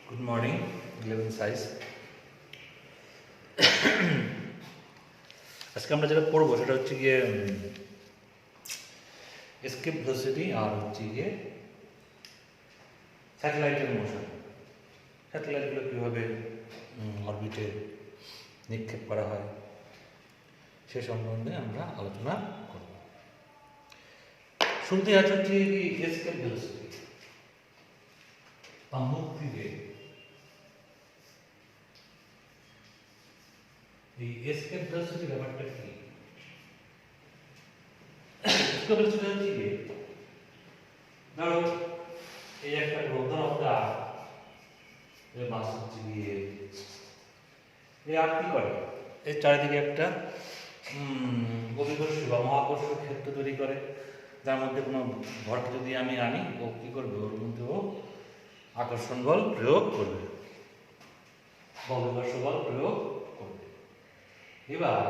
Good morning 11 size. আজকে আমরা যেটা পড়বো সেটা হচ্ছে গিয়ে এসকেপ ভেলোসিটি আর হচ্ছে গিয়ে স্যাটেলাইটের মোশন। স্যাটেলাইটগুলো কীভাবে অরবিটে নিক্ষেপ করা হয় সে সম্বন্ধে আমরা আলোচনা করব। শুরুতে আছে হচ্ছে এসকেপ ভেলোসিটি বা মুক্তি বেগ। এই এসকেপ ভেলোসিটি ব্যাপারটা কি? এসকেপ ভেলোসিটি হচ্ছে কি, ধরো এই একটা রোধনটা এর মাস হচ্ছে গিয়ে এই আর কি করে, এর চারিদিকে একটা অভিকর্ষ বা মহাকর্ষ ক্ষেত্র তৈরি করে, যার মধ্যে কোনো ভরকে যদি আমি আনি ও কী করবে, ওর মধ্যে ও আকর্ষণ বল প্রয়োগ করবে বা অভিকর্ষ বল প্রয়োগ করবে। এবার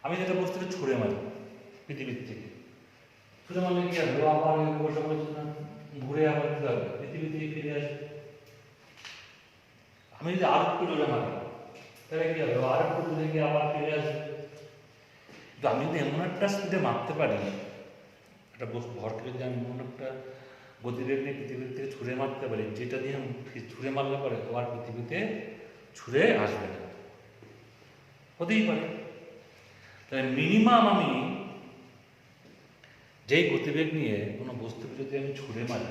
আমি যেটা বস্তুটা ছুঁড়ে মারি পৃথিবীর থেকে, ছুঁড়ে মারলে কি হবে, আবার ওই অভিকর্ষ বলের জন্য ঘুরে আবার কী হবে, পৃথিবী থেকে ফিরে আসবে। আমি যদি আর একটু জোরে মারি তাহলে কি হবে, আর একটু দূরে গিয়ে আবার ফিরে আসবে। কিন্তু আমি যদি এমন একটা স্পিডে মারতে পারি, একটা ভরকে যদি আমি এমন একটা গতিবেগ নিয়ে পৃথিবীর থেকে ছুঁড়ে মারতে পারি, যেটা দিয়ে ছুঁড়ে মারলে পরে ও আর পৃথিবীতে ছুঁড়ে আসবে না, হতেই পারে। তাই মিনিমাম আমি যেই গতিবেগ নিয়ে কোনো বস্তুকে যদি আমি ছুঁড়ে মারি,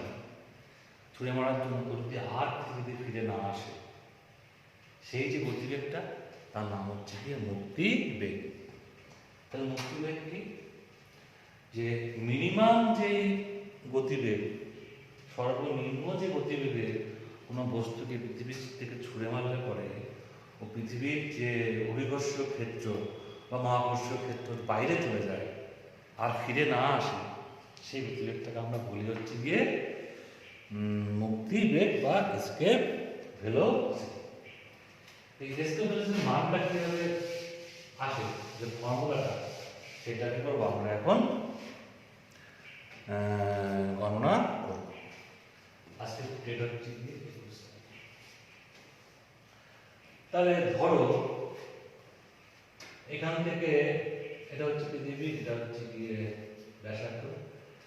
ছুঁড়ে মারার জন্য যদি আর পৃথিবীতে ফিরে না আসে, সেই যে গতিবেগটা তার নাম হচ্ছে কি মুক্তি বেগ। তাহলে মুক্তি বেগ কি, যে মিনিমাম যে গতিবেগ, সর্বনিম্ন যে গতিবেগে কোনো বস্তুকে পৃথিবী থেকে ছুঁড়ে মারলে পরে ও পৃথিবীর যে অভিকর্ষ ক্ষেত্র বা মহাকর্ষ ক্ষেত্রের বাইরে চলে যায় আর ফিরে না আসে, সেই গতিবেগটাকে আমরা বলি হচ্ছে গিয়ে মুক্তি বেগ বা এসকেপ ভেলোসিটি। এই এসকেপ ভেলোসিটির মানটা কীভাবে আসে, যে ফর্মুলাটা, সেটা কি করবো আমরা এখন গণনা করব। আজকে ডেট হচ্ছে গিয়ে, তাহলে ধরো এখান থেকে এটা হচ্ছে পৃথিবী, এটা হচ্ছে গিয়ে ব্যাসার্ধ।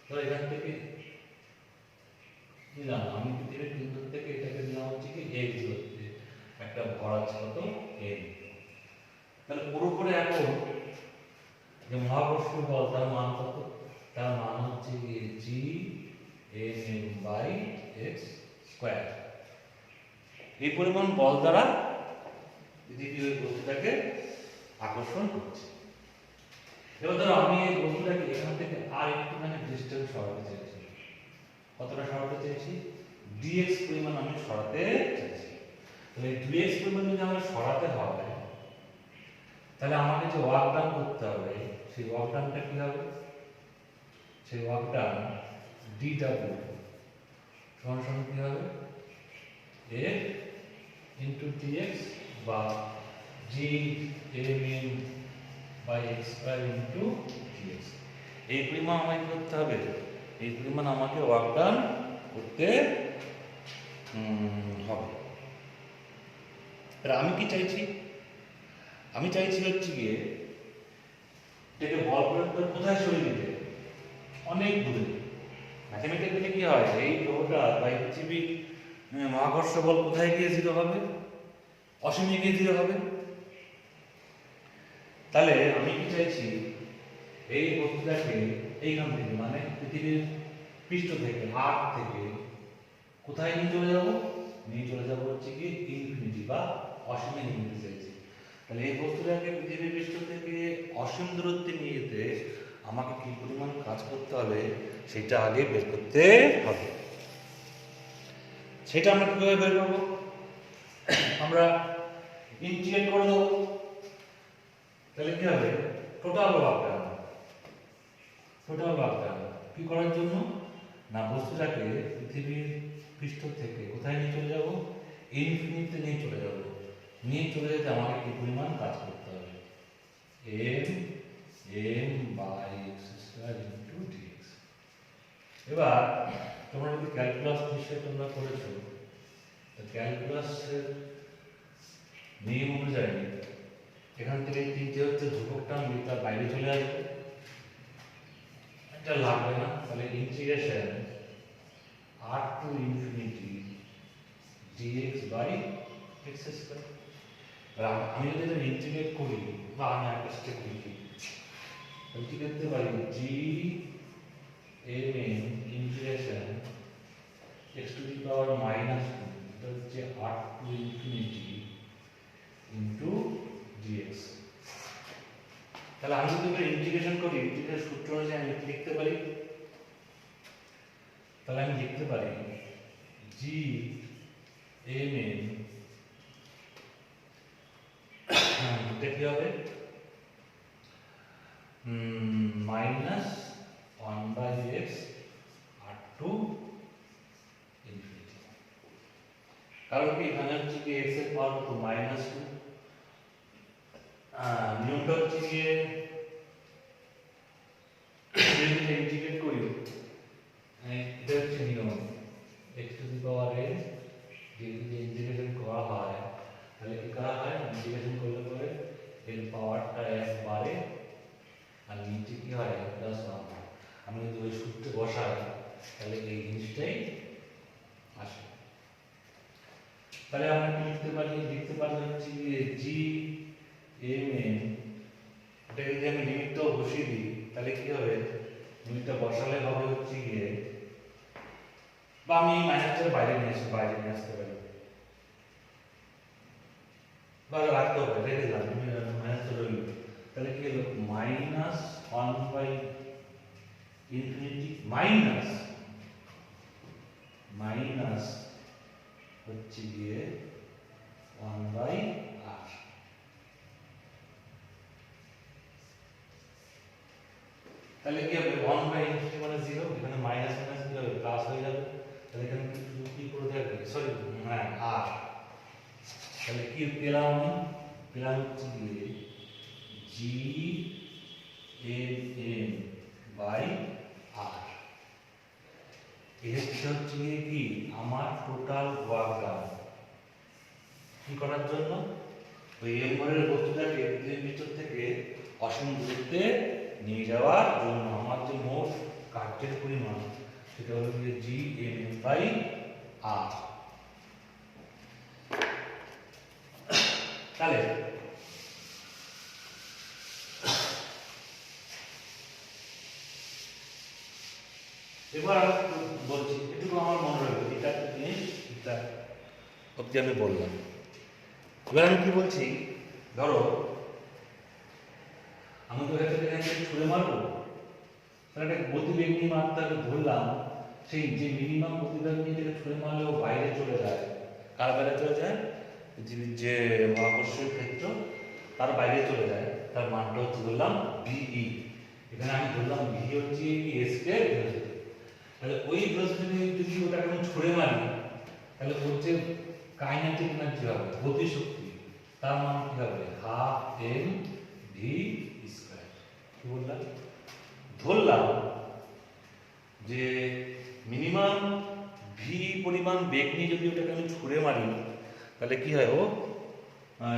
ধরো এখান থেকে নিলাম আমি পৃথিবীর কেন্দ্র থেকে এটাকে নিলাম হচ্ছে কি এ হচ্ছে একটা ভর আছে কত এম। তাহলে পুরোপুরি এখন যে মহাকর্ষ বল তার মান কত, তার মান হচ্ছে গিয়ে G M M by X square. এই পরিমাণ বল দ্বারা পৃথিবী ওই বস্তুটাকে আকর্ষণ করছে। এবার ধরো আমি এই বস্তুটাকে এখান থেকে আর একটুখানি ডিস্টেন্স সরাতে চাইছি। কতটা সরাতে চাইছি, dx পরিমাণ আমি সরাতে চাইছি। তাহলে dx পরিমাণ যদি আমরা সরাতে হয়, তাহলে আমাকে যে ওয়ার্ক ডান করতে হবে, সেই ওয়ার্ক ডানটা কি হবে, সেই ওয়ার্ক ডান dw সমান সমান কি হবে, a into dx বা g m বাই x স্কয়ার into dx। এই পরিমাণ আমাকে করতে হবে, এই পরিমাণ আমাকে ওয়ার্ক ডান করতে হবে। আমি কি চাইছি, আমি চাইছি হচ্ছে গিয়ে এটাকে বল প্রয়োগ করে কোথায় সরিয়ে দিতে, অনেক দূরে। ম্যাথমেটিক্যালি কি হয়, এই গ্রহটা বা পৃথিবী মহাকর্ষ বল কোথায় গিয়ে জিরো হবে, অসীমে গিয়ে জিরো হবে। তাহলে আমি কি চাইছি, এই বস্তুটাকে এইখান থেকে মানে পৃথিবীর পৃষ্ঠ থেকে আর্থ থেকে কোথায় নিয়ে চলে যাব, নিয়ে চলে যাব হচ্ছে কি ইনফিনিটি বা অসীমে নিয়ে যেতে চাইছি। তাহলে এই বস্তুটাকে পৃথিবীর পৃষ্ঠ থেকে অসীম দূরত্বে নিয়ে যেতে আমাকে কি পরিমাণ কাজ করতে হবে সেটা আগে বের করতে হবে। সেটা আমরা কিভাবে বের করবো, আমরা ইন্টিগ্রেট করে দেবো। তাহলে কি হবে, টোটাল ওয়ার্কটা কি করার জন্য না, বস্তুটাকে পৃথিবীর পৃষ্ঠ থেকে কোথায় নিয়ে চলে যাব, ইনফিনিটিতে নিয়ে চলে যাব। নিয়ে চলে যেতে আমাকে কি পরিমাণ কাজ করতে হবে, m বাই x স্কয়ার ইনটু dx। এবার তোমরা যদি ক্যালকুলাস বিষয়ে তোমরা করেছো, তো ক্যালকুলাসের নিয়ম অনুযায়ী এখান থেকে তিনটে হচ্ছে ধ্রুবক টার্ম তার বাইরে চলে আসবে, এটা লাগবে না। তাহলে integration r to infinity dx by x square. আমি যদি এটা ইন্টিগ্রেট করি বা আমি একটা স্টেপ লিখি, তাহলে কি করতে পারি, g mn integration x to the power minus 2, এটা হচ্ছে r to infinity into dx। তাহলে আমি যদি এটা ইন্টিগ্রেশন করি, ইন্টিগ্রেশন সূত্র অনুযায়ী আমি লিখতে পারি, তাহলে আমি লিখতে পারি g mn এটা কি হবে minus 1/x r to infinity. কারণ কি এখানে হচ্ছে কি x এর পাওয়ার কত, মাইনাস 2। নিয়মটা হচ্ছে কি যদি ইন্টিগ্রেট করি, এটা হচ্ছে নিয়ম, x to the power n যদি ইন্টিগ্রেশন করা হয় তাহলে কি করা হয়, ইন্টিগ্রেশন করলে পরে এর পাওয়ারটা 1 বাড়ে আর নিচে কি হয় প্লাস 1। আমি যদি ওই সূত্রে বসাই তাহলে এই জিনিসটাই আসে। তাহলে আমরা কি লিখতে পারি, হচ্ছে g mn, এটা যদি আমি লিমিটটা বসিয়ে দিই তাহলে কি হবে, লিমিটটা বসালে হবে হচ্ছে গিয়ে, বা আমি মাইনাসটার বাইরে নিয়ে আসতে পারি, বা রাখতে হবে, রেখে দিলাম মাইনাসটা রইল। তাহলে কি হলো, মাইনাস 1 বাই ইনফিনিটি মাইনাস হচ্ছে গিয়ে 1 বাই r। তাহলে কি হবে, 1 বাই ইনফিনিটি মানে 0, এখানে মাইনাস মাইনাস কি হবে, প্লাস হয়ে যাবে। তাহলে এখানে কি করে থাকবে, সরি হ্যাঁ r। তাহলে কি পেলাম, হচ্ছে গিয়ে g mn বাই r। এটা হচ্ছে গিয়ে কি আমার টোটাল ওয়ার্ক ডান কি করার জন্য, ওই m ভরের বস্তুটাকে পৃথিবীর ভিতর থেকে অসীম দূরত্বে নিয়ে যাওয়ার জন্য আমার যে মোট কার্যের পরিমাণ সেটা হলো গিয়ে g mn বাই r। তাহলে এবার বলছি, এটুকু আমার মনে রাখবে, এটা জিনিস এটা অব্দি আমি বললাম। এবার আমি কি বলছি, ধরো আমি তো এখান থেকে ছুঁড়ে মারবো, তাহলে একটা গতিবেগ নিয়ে মাত্রাকে ধরলাম, সেই যে মিনিমাম গতিবেগ নিয়ে থেকে ছুঁড়ে মারলেও বাইরে চলে যায়, কার বাইরে চলে যায়, পৃথিবীর যে মহাকর্ষীয় ক্ষেত্র তার বাইরে চলে যায়, তার মানটা হচ্ছে ধরলাম বিই। এখানে আমি ধরলাম ভি হচ্ছে এ স্কয়ার ভেলোসিটি। তাহলে ওই ভেলোসিটি যদি ওটাকে আমি ছুঁড়ে মারি তাহলে ওর যে কাইনেটিক এনার্জি হবে, গতিশক্তি, তার মান কি হবে, হাফ এম ভি স্কয়ার। কি বললাম, ধরলাম যে মিনিমাম ভি পরিমাণ বেগ নিয়ে যদি ওটাকে আমি ছুঁড়ে মারি তাহলে কি হয়, ও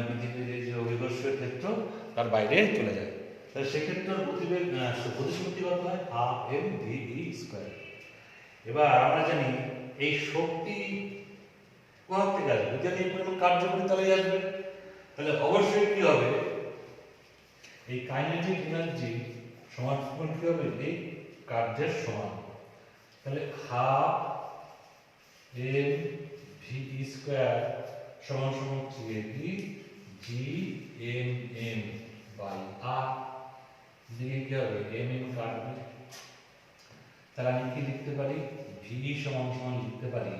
পৃথিবীর যে অভিকর্ষীয় ক্ষেত্র তার বাইরে চলে যায়। তাহলে সেক্ষেত্রে গতিবেগ গতিশক্তি কত হয়, হাফ এম ভি স্কয়ার। এবার আমরা জানি এই শক্তি কোথা থেকে আসবে, যদি এই পরিমাণ কার্য করি তাহলেই আসবে। তাহলে অবশ্যই কি হবে, এই কাইনেটিক এনার্জি সমান কি হবে, এই কার্যের সমান। তাহলে হাফ এম ভি স্কয়ার সমান হচ্ছে কি জি এম এম বাই আর। দিকে কি হবে, এম এম কাটবে। তাহলে আমি কি লিখতে পারি, ভি সমান লিখতে পারি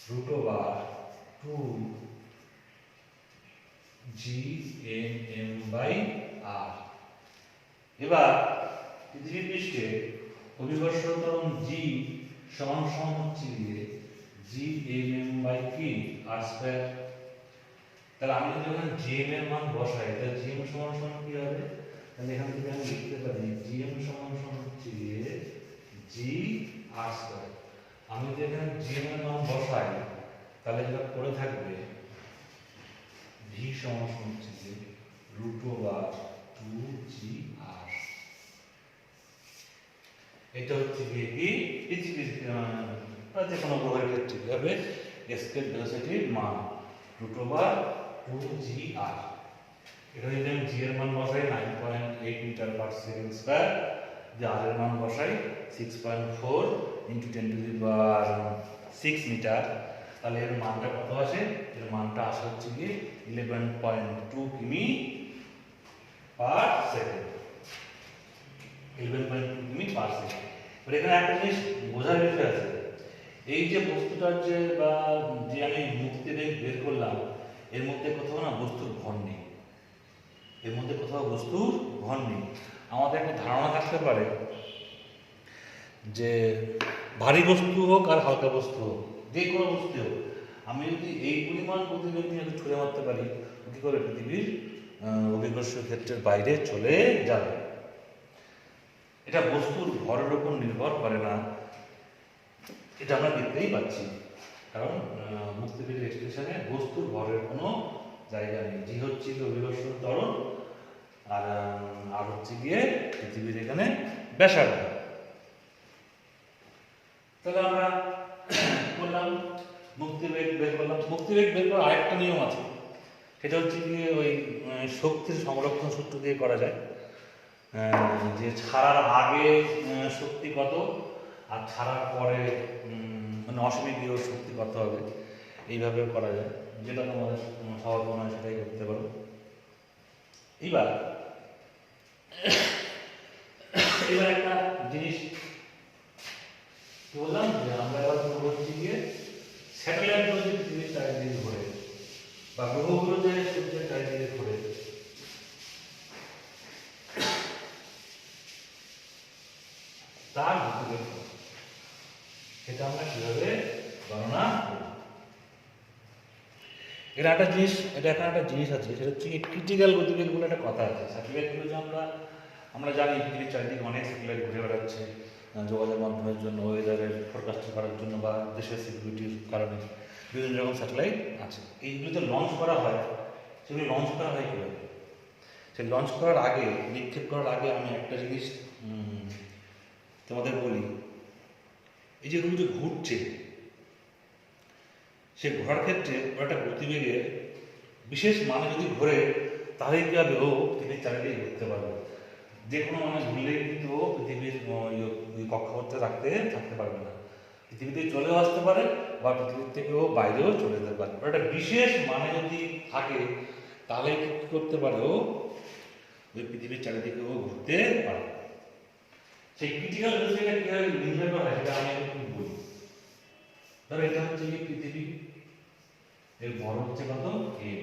√2 জি এম এম বাই আর। এবার পৃথিবী পৃষ্ঠে অভিকর্ষ ত্বরণ জি সমান হচ্ছে গিয়ে জি এম এম বাই কি আর স্কয়ার। তাহলে আমি যদি এখানে জি এম এর মান বসাই তাহলে জি এম সমান কি হবে, তাহলে এখান থেকে আমি লিখতে পারি জি এম সমান হচ্ছে গিয়ে জি আর স্কয়ার। আমি যদি এখানে জি এর মান বসাই তাহলে যেটা পড়ে থাকবে ভি সমান হচ্ছে যে √2GR। এটা হচ্ছে কি পৃথিবীর যে কোনো গ্রহের ক্ষেত্রে কি হবে এসকেপ ভেলোসিটির মান √2GR। এখানে যদি আমি জি এর মান বসাই 9.8 মিটার পার সেকেন্ড স্কয়ার, যে আর এর মান বসাই 6.4 × 10⁶ মিটার, তাহলে এর মানটা কত আসে? এর মানটা আসে হচ্ছে কি 11.2 কিমি পার সেকেন্ড। 11.2 কিমি পার সেকেন্ড। এবার এখানে একটা জিনিস বোঝার বিষয় আছে, এই যে বস্তুটার বা যে আমি মুক্তিবেগ বের করলাম, এর মধ্যে কোথাও না বস্তুর ভর নেই, এর মধ্যে কোথাও বস্তুর ভর নেই। আমাদের একটা ধারণা থাকতে পারে যে ভারী বস্তু হোক আর হালকা বস্তু হোক, যে কোনো বস্তু হোক, আমি যদি এই পরিমাণ গতিবেগ নিয়ে ছুঁড়ে মারতে পারি, কী করে পৃথিবীর অভিকর্ষ ক্ষেত্রের বাইরে চলে যাবে। এটা বস্তুর ভরের উপর নির্ভর করে না, এটা আমরা দেখতেই পাচ্ছি, কারণ মুক্তিবেগের এক্সপ্রেশনে বস্তুর ভরের কোনো জায়গা নেই। জি হচ্ছে কি অভিকর্ষণ ত্বরণ, আর হচ্ছে গিয়ে পৃথিবীর এখানে ব্যাসার্ধ। তাহলে আমরা বললাম মুক্তিবেগ বের করলাম। মুক্তিবেগ বের করার আরেকটা নিয়ম আছে, সেটা হচ্ছে গিয়ে ওই শক্তির সংরক্ষণ সূত্র দিয়ে করা যায়, যে ছাড়ার আগে শক্তি কত আর ছাড়ার পরে মানে অসীমিত শক্তি কত হবে, এইভাবে করা যায়। যেটা তোমাদের সহজ মনে হয় সেটাই করতে পারো। এবার একটা জিনিস বললাম যে আমরা এবার হচ্ছে গিয়ে স্যাটেলাইটগুলো যে পৃথিবীর চারিদিকে ঘোরে বা গ্রহগুলো যে সূর্যের চারিদিকে ঘোরে, তার গতিবেগ সেটা আমরা কিভাবে গণনা করব। এটা একটা জিনিস, এটা এখানে একটা জিনিস আছে, সেটা হচ্ছে ক্রিটিক্যাল গতিবেগ বলে একটা কথা আছে। স্যাটেলাইটগুলো যে আমরা জানি পৃথিবীর চারিদিকে অনেক স্যাটেলাইট ঘুরে বেড়াচ্ছে যোগাযোগ মাধ্যমের জন্য, ওয়েদারের ফোরকাস্ট করার জন্য বা দেশের সিকিউরিটির কারণে বিভিন্ন রকম স্যাটেলাইট আছে। এইগুলো যে লঞ্চ করা হয়, সেগুলো লঞ্চ করা হয় কীভাবে? সেই লঞ্চ করার আগে, নিক্ষেপ করার আগে আমি একটা জিনিস তোমাদের বলি, এই যে যে ঘুরছে, সে ঘোরার ক্ষেত্রে একটা গতিবেগে বিশেষ মানে যদি ঘোরে, তাহলে কী হবে? ও পৃথিবীর চারিদিকে ঘুরতে পারবে। যে কোনো মানে ঘুরলে কিন্তু ও পৃথিবীর কক্ষপথে থাকতে পারবে না, পৃথিবীতে চলেও আসতে পারে বা পৃথিবীর থেকেও বাইরেও চলে যেতে পারে। একটা বিশেষ মানে যদি থাকে, তাহলে কী করতে পারে? ও ওই পৃথিবীর চারিদিকে ও ঘুরতে পারে। সেই ক্রিটিক্যাল ভেলোসিটিটা কীভাবে নির্ণয় করা হয় সেটা আমি একটু বলি। ধরো এটা হচ্ছে কি পৃথিবী, এর ভর হচ্ছে কত? এম।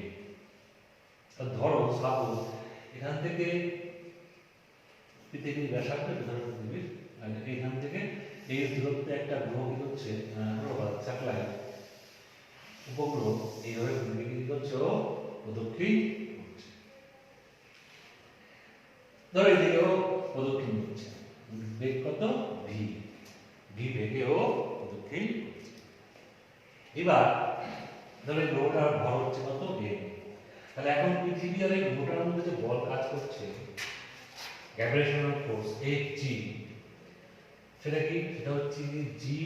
ধরো সাপোজ এখান থেকে পৃথিবীর ব্যাসার্ধ, ধরো পৃথিবীর এখান থেকে এই দূরত্বে একটা গ্রহ কি হচ্ছে স্যাটেলাইট উপগ্রহ এইভাবে পৃথিবী কি করছে? ও প্রদক্ষিণ করছে। ধরো এদিকে ও প্রদক্ষিণ করছে, বেগ কত? ভি। ভি বেগে ও প্রদক্ষিণ করছে। এবার ধরো এই গ্রহটার ভর হচ্ছে কত? এম। তাহলে এখন পৃথিবী আর এই গ্রহটার মধ্যে যে বল কাজ করছে, গ্র্যাভিটেশনাল ফোর্স Hg, সেটা কি? সেটা হচ্ছে G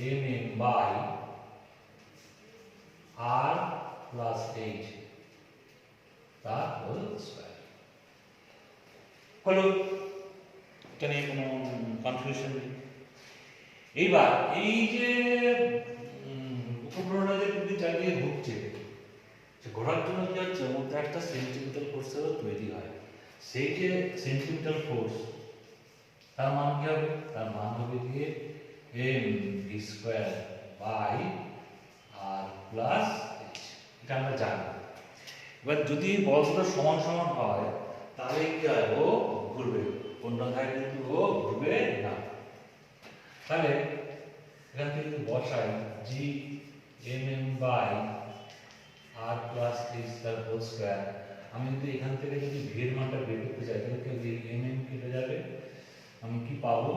M M by R plus H তার হোল স্কয়ার। হলো, এটা নিয়ে কোনো কনফিউশন নেই। এইবার এই যে উপগ্রহটা যে পৃথিবীর চারিদিকে ঘুরছে, সে ঘোরার জন্য কি হচ্ছে? ওর মধ্যে একটা সেন্ট্রিপিটাল ফোর্সেরও তৈরি হয়। সেই যে সেন্ট্রিপিটাল ফোর্স, তার মান কি হবে? তার মান হবে গিয়ে M V square by R plus H. এটা আমরা জানি। এবার যদি বলটা সমান সমান হয়, তাহলে কি হয়? ও ঘুরবে, অন্যথায় কিন্তু ও ঘুরবে না। তাহলে এখান থেকে যদি বসাই G M M by R plus H তার হোল স্কয়ার, আমি যদি এখান থেকে যদি ভি এর মানটা বের করতে চাই, তাহলে কি এম এম কেটে যাবে, আমি কি পাবো?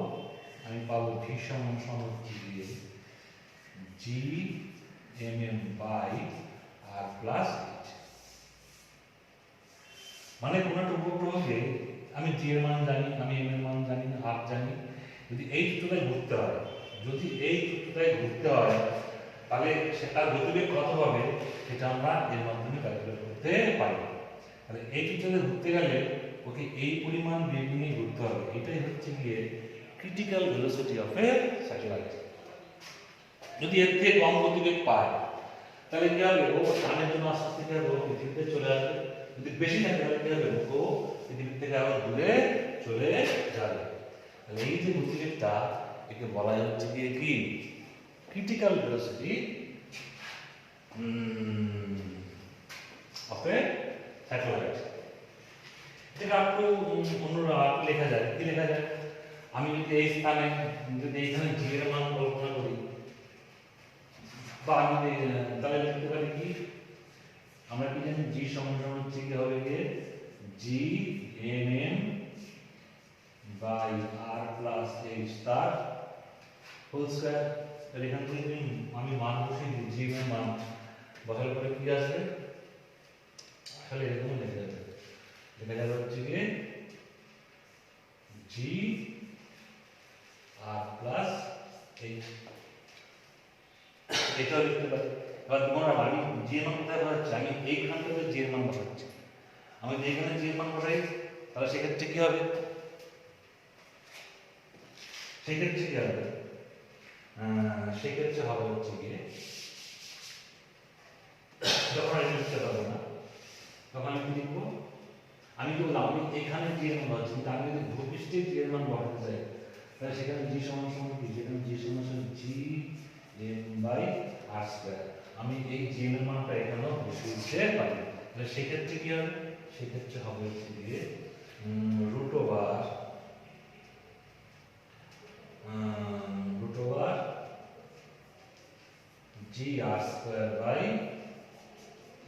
আমি পাবো ভি সমান সমান হচ্ছে গিয়ে G M M by R plus H. মানে কোনো একটা উপগ্রহকে আমি জি এর মান জানি, আমি এম এর মান জানি, আর জানি, যদি এই সূত্রটাই ঘুরতে হয়, যদি এই সূত্রটাই ঘুরতে হয়, তাহলে সেটার গতিবেগ কত হবে সেটা আমরা এর মাধ্যমে ক্যালকুলেট করতে পারি। তাহলে এই সূত্রটা ঘুরতে গেলে ওকে এই পরিমাণ বেগ নিয়ে ঘুরতে হবে। এটাই হচ্ছে গিয়ে critical velocity of a satellite. যদি এর থেকে কম গতিবেগ পায় তাহলে কি হবে, ও টানের জন্য আস্তে আস্তে কি হবে, ও পৃথিবীতে চলে আসবে। যদি বেশি থাকে তাহলে কি হবে, ও পৃথিবী থেকে আবার দূরে চলে যাবে। তাহলে এই যে গতিবেগটা, একে বলা হচ্ছে গিয়ে কি critical velocity of a satellite. এটা একটু অন্যভাবে লেখা যায়, কি লেখা যায়, আমি যদি এই স্থানে, যদি এইখানে জি এর মান কল্পনা করি, বা আমি তাহলে লিখতে পারি কি, আমরা কি জানি জি সমান সমান হচ্ছে কি হবে গিয়ে G M M by R plus H তার হোল স্কয়ার। তাহলে এখান থেকে যদি আমি মান বসিয়ে দিই, জি এর মান বসার পরে কি আসবে, আসলে এরকম লেখা যাবে, লেখা যাবে হচ্ছে গিয়ে জি আর প্লাস এইচ। এটাও লিখতে পারি। এবার তোমরা আমি জি এর মান কোথায় বসাচ্ছি, আমি এইখান থেকে জি এর মান বসাচ্ছি। আমি যেখানে জি এর মান বসাই তাহলে সেক্ষেত্রে কি হবে, সেক্ষেত্রে কি হবে, সেক্ষেত্রে হবে হচ্ছে গিয়ে যখন আমি লিখতে পারবো না তখন আমি কি লিখবো, আমি কি বললাম আমি এখানে জি এর মান বসাচ্ছি, কিন্তু আমি যদি ভূপৃষ্ঠে জি এর মান বসাতে চাই তাহলে সেখানে জি সমান সমান কি, সেখানে জি সমান সমান G M by R square. আমি এই জি এর মানটা এখানেও বসিয়ে দিতে পারি। তাহলে সেক্ষেত্রে কি হবে, সেক্ষেত্রে হবে হচ্ছে গিয়ে root over G R square by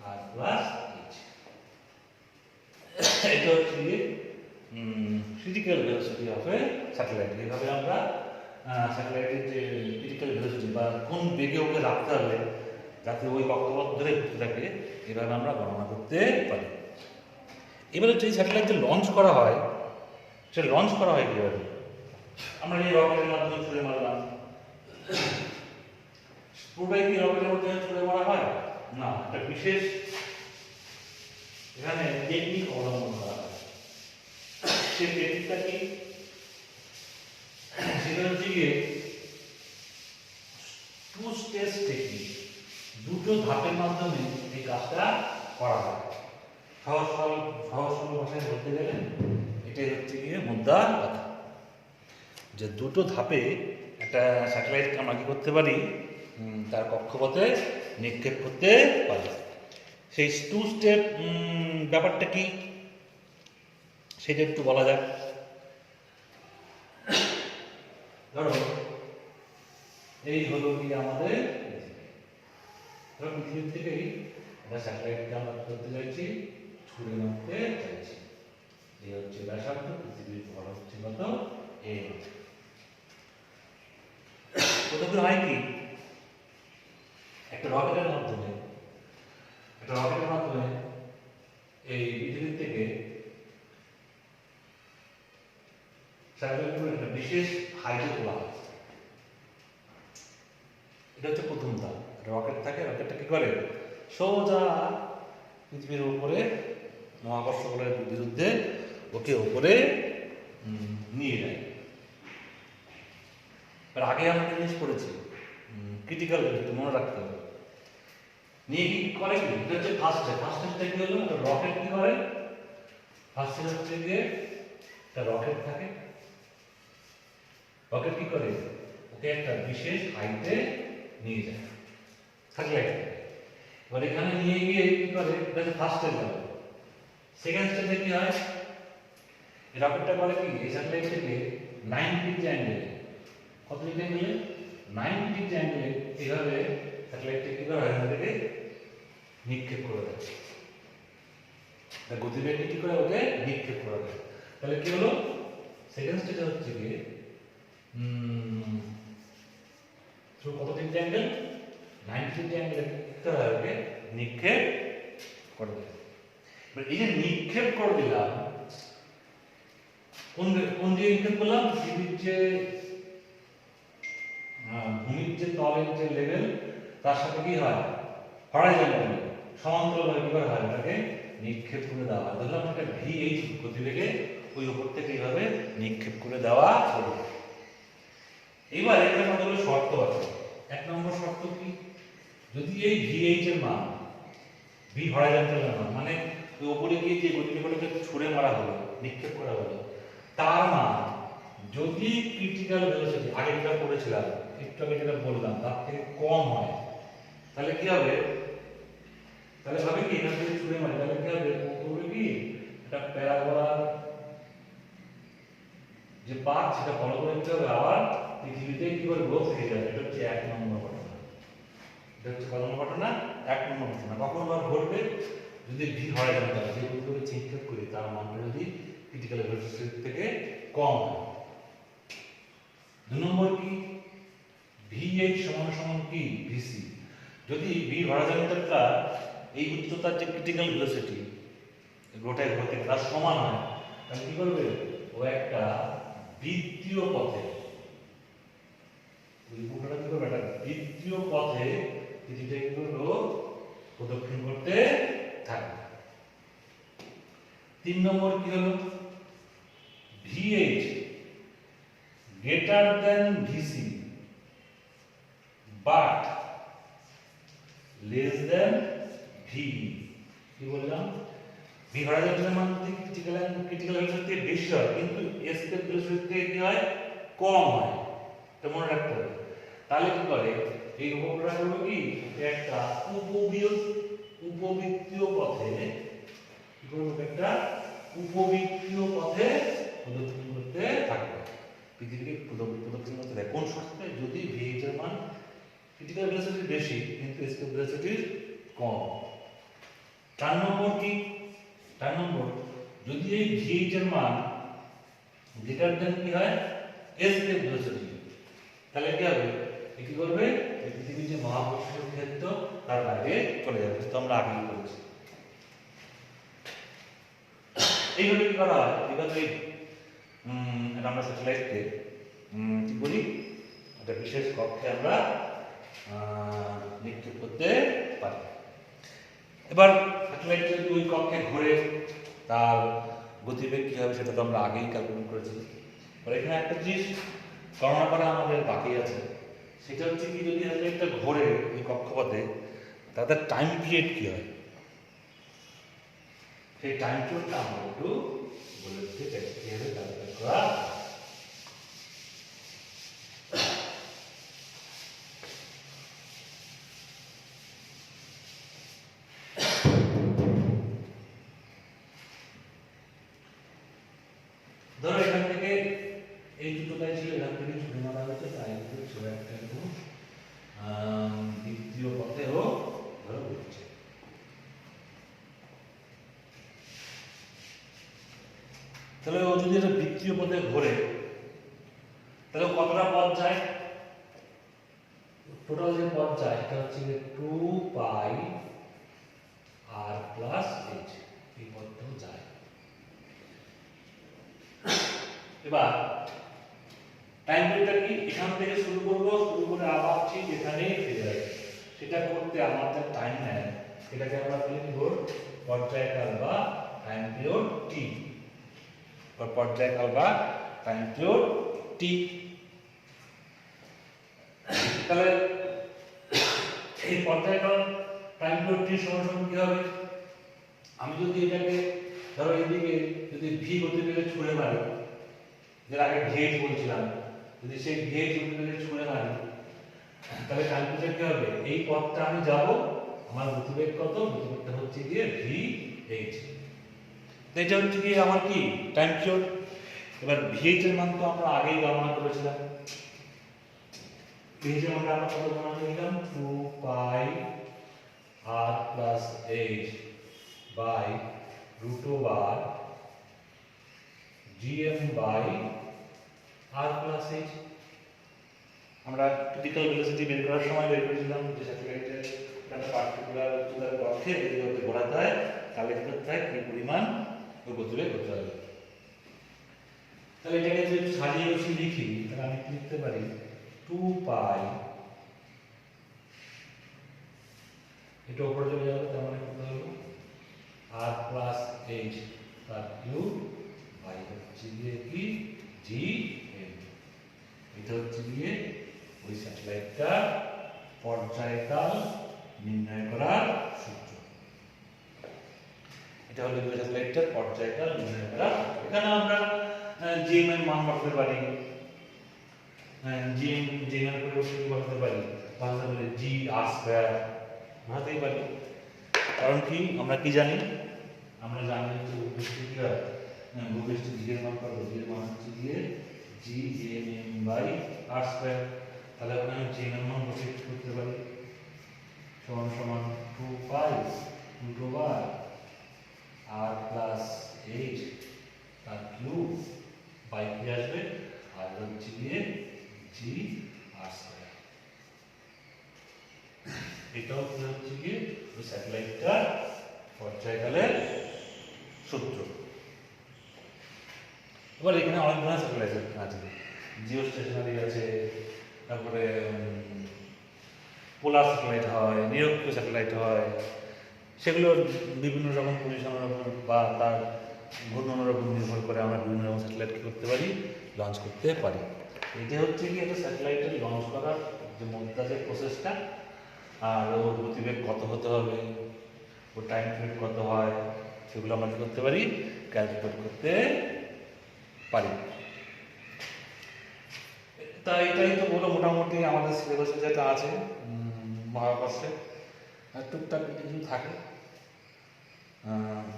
R plus H. এটা হচ্ছে গিয়ে critical velocity of a satellite. এইভাবে আমরা স্যাটেলাইটের যে ক্রিটিক্যাল ভেলোসিটি বা কোন বেগে ওকে রাখতে হবে যাতে ওই কক্ষপথ ধরে ঘুরতে থাকে, এভাবে আমরা গণনা করতে পারি। এবার হচ্ছে এই স্যাটেলাইট যে লঞ্চ করা হয়, সে লঞ্চ করা হয় কীভাবে, আমরা এই রকেটের মাধ্যমে ছুড়ে মারলাম, পুরোটাই কি রকেটের মাধ্যমে ছুড়ে মারা হয় না, একটা বিশেষ এখানে টেকনিক অবলম্বন করা হয়। সেই টেকনিকটা কি, সেটা হচ্ছে গিয়ে টু স্টেজ টেকনিক, দুটো ধাপের মাধ্যমে এই কাজটা করা হয়। সহজ সরল ভাষায় বলতে গেলে এটাই হচ্ছে গিয়ে মুদ্রা কথা, যে দুটো ধাপে একটা স্যাটেলাইট আমরা কি করতে পারি, তার কক্ষপথে নিক্ষেপ করতে পারি। সেই টু স্টেপ ব্যাপারটা কি সেটা একটু বলা যাক। ধরো এই হলো কি আমাদের পৃথিবীর থেকেই একটা স্যাটেলাইটকে আমরা করতে চাইছি, ছুড়ে মারতে চাইছি। এই হচ্ছে ব্যাসার্ধ, পৃথিবীর ভর হচ্ছে কত এ। প্রথমে হয় কি, একটা রকেটের মাধ্যমে এই পৃথিবীর থেকে স্যাটেলাইটগুলো একটা বিশেষ হাইটে তোলা হয়। এটা হচ্ছে প্রথম ধাপ। রকেট থাকে, রকেটটা কি করে সোজা পৃথিবীর উপরে মহাকর্ষ বলের বিরুদ্ধে ওকে উপরে নিয়ে যায়। আর আগে আমরা একটা জিনিস পড়েছি, ক্রিটিক্যাল ভেলোসিটি মনে রাখতে হবে। নিয়ে কি করে কি, এটা হচ্ছে ফার্স্ট স্টেজটা কি হলো, রকেট কি করে, ফার্স্ট স্টেজ হচ্ছে যে একটা রকেট থাকে, রকেট কি করে ওকে একটা বিশেষ হাইটে নিয়ে যায় স্যাটেলাইট। এবার এখানে নিয়ে গিয়ে কি করে, এটা হচ্ছে ফার্স্ট স্টেজ হবে। সেকেন্ড স্টেজে কি হয়, এই রকেটটা করে কি, এই স্যাটেলাইট থেকে 90 ডিগ্রি অ্যাঙ্গেলে, কত ডিগ্রি অ্যাঙ্গেলে, 90 ডিগ্রি অ্যাঙ্গেলে এইভাবে স্যাটেলাইটটা কি করে এখান থেকে নিক্ষেপ করে দেয়। তার গতিবেগে কি করে ওকে নিক্ষেপ করে দেয়। তাহলে কি হলো, সেকেন্ড স্টেজে হচ্ছে গিয়ে থ্রু কত ডিগ্রি অ্যাঙ্গেল 90 ডিগ্রি অ্যাঙ্গেল হবে নিক্ষেপ করে দিলাম। এবার এই যে নিক্ষেপ করে দিলাম কোন কোন দিয়ে নিক্ষেপ করলাম পৃথিবীর যে ভূমির যে তলের যে লেভেল তার সাথে কি হয় হরাইজন্টালি সমান্তরালভাবে কি হয় এটাকে নিক্ষেপ করে দেওয়া হয়। ধরলাম এটা VH গতিবেগে ওই উপর থেকে এইভাবে নিক্ষেপ করে দেওয়া হলো। এবার এখানে কতগুলো শর্ত আছে। এক নম্বর শর্ত কি, যদি এই VH এর মান V হরাইজন্টাল মান মানে ওই উপরে গিয়ে যে গতিবেগটাকে ছুঁড়ে মারা হলো নিক্ষেপ করা হলো তার মান যদি ক্রিটিক্যাল ভেলোসিটি আগে যেটা পড়েছিলাম একটু আগে যেটা বললাম তার থেকে কম হয় তাহলে কি হবে, তাহলে ভাবে কি এখান থেকে ছুঁড়ে মারে তাহলে কি হবে উপরে কি একটা প্যারাবোলার যে পাথ সেটা ফলো করে দিতে হবে আবার পৃথিবীতে কি করে গ্রোথ হয়ে যাবে। এটা হচ্ছে এক নম্বর ঘটনা। এটা হচ্ছে কত নম্বর ঘটনা? এক নম্বর ঘটনা। কখন বার ঘটবে, যদি ভি হরাইজন্টাল যে উপরে চিন্তা করি তার মানটা যদি ক্রিটিক্যাল ভেলোসিটি থেকে কম হয়। দুই নম্বর কি, VH সমান সমান কি VC, যদি ভি হরাইজন্টালটা এই উচ্চতার যে ক্রিটিক্যাল ভেলোসিটি গোটায় ঘটে তার সমান হয় তাহলে কি করবে ও একটা বৃত্তীয় পথে ওই উপরটা কি করবে একটা বৃত্তীয় পথে পৃথিবীটা কি করবে প্রদক্ষিণ করতে থাকবে। তিন নম্বর কি হলো, VH greater than VC but less than VE। কি বললাম, ভি হরাইজন্টাল মান যদি ক্রিটিক্যাল ভেলোসিটি থেকে বেশি হয় কিন্তু এসকেপ ভেলোসিটি থেকে কি হয় কম হয়, এটা মনে রাখতে হবে। তাহলে কি করে এই উপগ্রহ হলো কি একটা উপবৃত্তীয় পথে কি করবে, একটা উপবৃত্তীয় পথে প্রদক্ষিণ করতে থাকবে পৃথিবীকে প্রদক্ষিণ করতে থাকে। কোন শর্তে, যদি VH এর মান ক্রিটিক্যাল ভেলোসিটি বেশি কিন্তু এসকেপ ভেলোসিটি কম। 4 নম্বর কি, 4 নম্বর যদি এই VH এর মান গ্রেটার দেন কি হয় এসকেপ ভেলোসিটি তাহলে কি হবে, কি করবে এই পৃথিবীর যে মহাকর্ষীয় ক্ষেত্র তার বাইরে চলে যাবে। তো আমরা আগেই করেছি এইভাবে কি করা হয়, এইভাবে আমরা স্যাটেলাইটকে কি করি একটা বিশেষ কক্ষে আমরা নিক্ষেপ করতে পারি। এবার স্যাটেলাইট যদি ওই কক্ষে ঘুরে তার গতিবেগ কি হবে সেটা তো আমরা আগেই ক্যালকুলেট করেছি। এবার এখানে একটা জিনিস গণনা করা আমাদের বাকি আছে, সেটা হচ্ছে কি যদি স্যাটেলাইটটা ঘোরে ওই কক্ষপথে তাদের টাইম পিরিয়ড কি হয়, সেই টাইম পিরিয়ডটা আমরা একটু বলে দিতে চাই কিভাবে ক্যালকুলেট করা। ধরো এখান থেকে এই দুটোটাই ছিল, এখান থেকে ছুটে মারা হয়েছে তাই ছোট একটা এরকম দ্বিতীয় পথেও ধরো ঘুরছে। তাহলে ও যদি একটা বৃত্তীয় পথে ঘোরে তাহলে কতটা পথ যায়, টোটাল যে পথ যায় এটা হচ্ছে 2 পাই r প্লাস h, এই পথটাও যায়। এবার টাইম পিরিয়ডটা কি, এখান থেকে শুরু করে আবার ঠিক এখানেই ফিরে আসবে। সেটা করতে আমাদের টাইম নেয়, এটাকে আমরা বলি পর্যায়কাল বা টাইম পিরিয়ড টি, বা পর্যায়কাল বা টাইম পিরিয়ড টি। তাহলে এই পর্যায়কাল টাইম পিরিয়ড টি সমান সমান কি হবে, আমি যদি এটাকে ধরো এদিকে যদি ভি গতিবেগে ছুঁড়ে মারি, যেটা আগে VH বলছিলাম, যদি সেই VH গতিবেগে ছুঁড়ে মারি তাহলে ক্যালকুলেট কি হবে, এই পথটা আমি যাব, আমার গতিবেগ কত, গতিবেগটা হচ্ছে গিয়ে VH। তো এটা হচ্ছে কি আমার কি টাইম পিরিয়ড। এবার VH এর মান তো আমরা আগেই গণনা করেছিলাম, VH এর মানটা আমরা কত গণনা করেছিলাম 2 pi r plus h by root over gm by r plus h। আমরা ক্রিটিক্যাল ভেলোসিটি বের করার সময় বের করেছিলাম যে স্যাটেলাইটের একটা পার্টিকুলার উচ্চতার পক্ষে যদি ওকে ঘোরাতে হয় তাহলে কি করতে হয়, কি পরিমাণ ওই গতিবেগ করতে হবে। তাহলে এটাকে যদি একটু সাজিয়ে বসিয়ে লিখি তাহলে আমি লিখতে পারি 2 পাই, এটা উপরে চলে যাবে, তার মানে কত হলো r প্লাস h তার কিউব বাই হচ্ছে গিয়ে কি জি এম। এটা হচ্ছে গিয়ে ওই স্যাটেলাইটটা পর্যায়কাল নির্ণয় করার সূত্র। এটা হলো ওই স্যাটেলাইটটার পর্যায়কাল নির্ণয় করার সূত্র। এখানে আমরা জিএম এর মান বসাতে পারি, জিএম এর পরিবর্তে বসাতে পারি, বসাতে পারি জি আর স্কয়ার বসাতেই পারি। কারণ কি আমরা কি জানি, আমরা জানি যে ভূপৃষ্ঠের কি হয়, ভূপৃষ্ঠের জি এর মান কত, জি এর মান হচ্ছে গিয়ে G M M by R square. তাহলে ওখানে আমি জি এর মান বসিয়ে করতে পারি সমান সমান 2 pi into by R plus H তার কিউব বাই কি আসবে আর হচ্ছে গিয়ে জি আর স্কয়ার। এটাও কি হচ্ছে গিয়ে ওই স্যাটেলাইটটার পর্যায়কালের সূত্র। এবার এখানে অনেক ধরনের স্যাটেলাইট আছে, জিও স্টেশনারি আছে, তারপরে পোলার স্যাটেলাইট হয়, নিরক্ষীয় স্যাটেলাইট হয়, সেগুলো বিভিন্ন রকম পজিশনের উপর বা তার ঘূর্ণনের উপর নির্ভর করে আমরা বিভিন্ন রকম স্যাটেলাইট কী করতে পারি, লঞ্চ করতে পারি। এটা হচ্ছে কি একটা স্যাটেলাইটের লঞ্চ করার যে মধ্যে প্রসেসটা, আর ওর গতিবেগ কত হতে হবে, ওর টাইম পিরিয়ড কত হয়, সেগুলো আমরা কী করতে পারি, ক্যালকুলেট করতে পারি। তাই এটাই তো বলো মোটামুটি আমাদের সিলেবাসে যেটা আছে মহাকর্ষে, টুকটাক কিছু থাকে,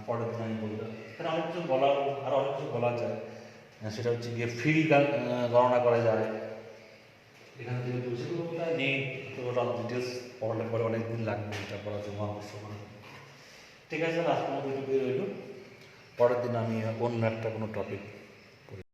পরের দিন আমি বলবো। এখানে অনেক কিছু বলার, আরও অনেক কিছু বলা যায়, সেটা হচ্ছে গিয়ে ফিল্ড গণনা করা যায়। এখানে যেহেতু সেগুলো নেই তো ওটা ডিটেলস পড়ালে পরে অনেক দিন লাগবে এটা পড়ার জন্য, মহাকর্ষ মানে। ঠিক আছে, আজকের মতো একটু বের হইল, পরের দিন আমি অন্য একটা কোনো টপিক